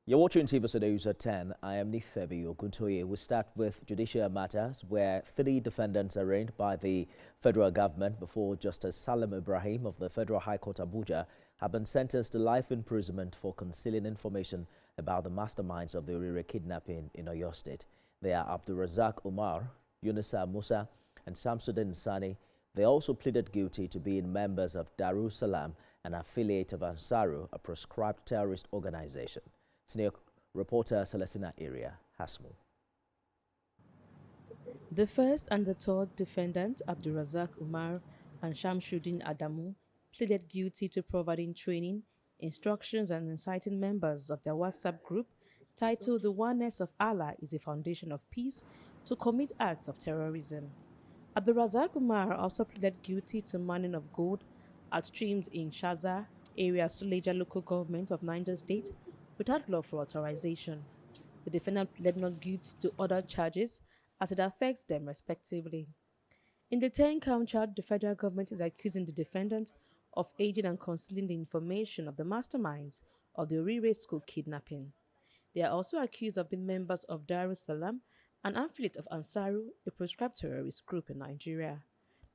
You're watching TVC News at 10. I am Nifebi Oguntoye. We start with judicial matters where 3 defendants arraigned by the federal government before Justice Salim Ibrahim of the Federal High Court Abuja have been sentenced to life imprisonment for concealing information about the masterminds of the Oriire Kidnapping in Oyo State. They are Abdulrazak Umar, Yunusa Musa, and Shamsuddin Sani. They also pleaded guilty to being members of Darus Salam, an affiliate of Ansaru, a proscribed terrorist organization. Senior reporter Celestina Area has more. The first and the third defendants, Abdulrazak Umar and Shamsuddin Adamu, pleaded guilty to providing training, instructions and inciting members of their WhatsApp group titled "The Oneness of Allah is a Foundation of Peace" to commit acts of terrorism. Abdulrazak Umar also pleaded guilty to mining of gold at streams in Shaza area, Suleja local government of Niger State, without lawful authorization. The defendant pled not guilty to other charges as it affects them respectively. In the 10-count charge, the federal government is accusing the defendant of aiding and concealing the information of the masterminds of the Oriire school kidnapping. They are also accused of being members of Darus Salam, an affiliate of Ansaru, a proscribed terrorist group in Nigeria.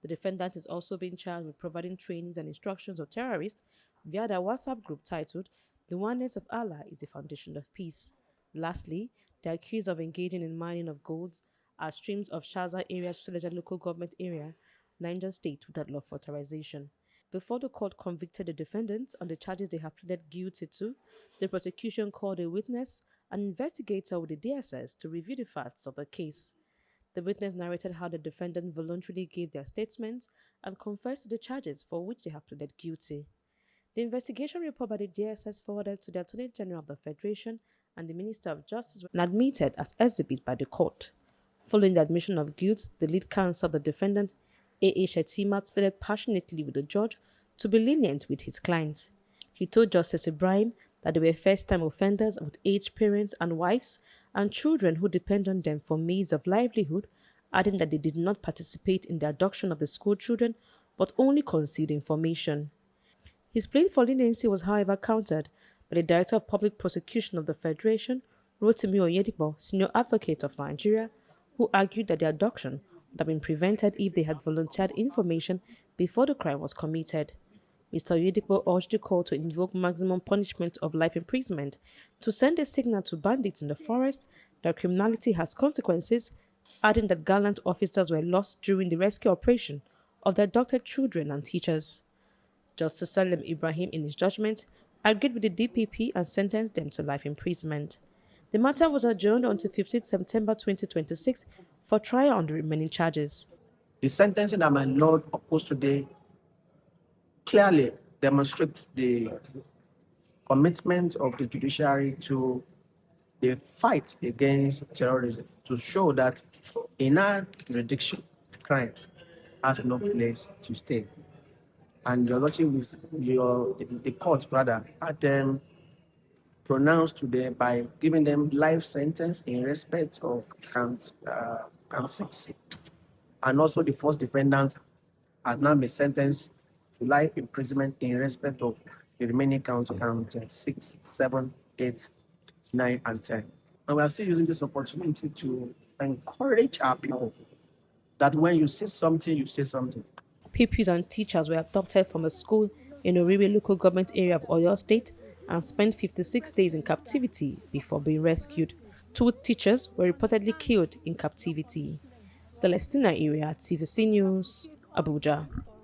The defendant is also being charged with providing trainings and instructions of terrorists via their WhatsApp group titled "The Oneness of Allah is a Foundation of Peace." Lastly, they are accused of engaging in mining of golds at streams of Shaza area, Suleja local government area, Niger State without lawful authorization. Before the court convicted the defendants on the charges they have pleaded guilty to, the prosecution called a witness, an investigator with the DSS, to review the facts of the case. The witness narrated how the defendants voluntarily gave their statements and confessed to the charges for which they have pleaded guilty. The investigation report by the DSS forwarded to the Attorney General of the Federation and the Minister of Justice and admitted as exhibits by the court. Following the admission of guilt, the lead counsel of the defendant, A.A. Shetima, pleaded passionately with the judge to be lenient with his clients. He told Justice Ibrahim that they were first-time offenders with aged parents and wives and children who depend on them for means of livelihood, adding that they did not participate in the abduction of the school children but only concealed information. His plea for leniency was, however, countered by the Director of Public Prosecution of the Federation, Rotimi Oyedipo, Senior Advocate of Nigeria, who argued that the abduction would have been prevented if they had volunteered information before the crime was committed. Mr. Oyedipo urged the court to invoke maximum punishment of life imprisonment to send a signal to bandits in the forest that criminality has consequences, adding that gallant officers were lost during the rescue operation of the abducted children and teachers. Justice Salim Ibrahim, in his judgment, agreed with the DPP and sentenced them to life imprisonment. The matter was adjourned until 15 September 2026 for trial on the remaining charges. The sentencing that my Lord opposed today clearly demonstrates the commitment of the judiciary to the fight against terrorism, to show that in our jurisdiction, crime has no place to stay. And your lordship, the court rather, had them pronounced today by giving them life sentence in respect of count 6. And also the first defendant has now been sentenced to life imprisonment in respect of the remaining count 6, 7, 8, 9, and 10. And we are still using this opportunity to encourage our people that when you say something, you say something. Pupils and teachers were abducted from a school in Oriire local government area of Oyo State and spent 56 days in captivity before being rescued. 2 teachers were reportedly killed in captivity. Celestina Area, TVC News, Abuja.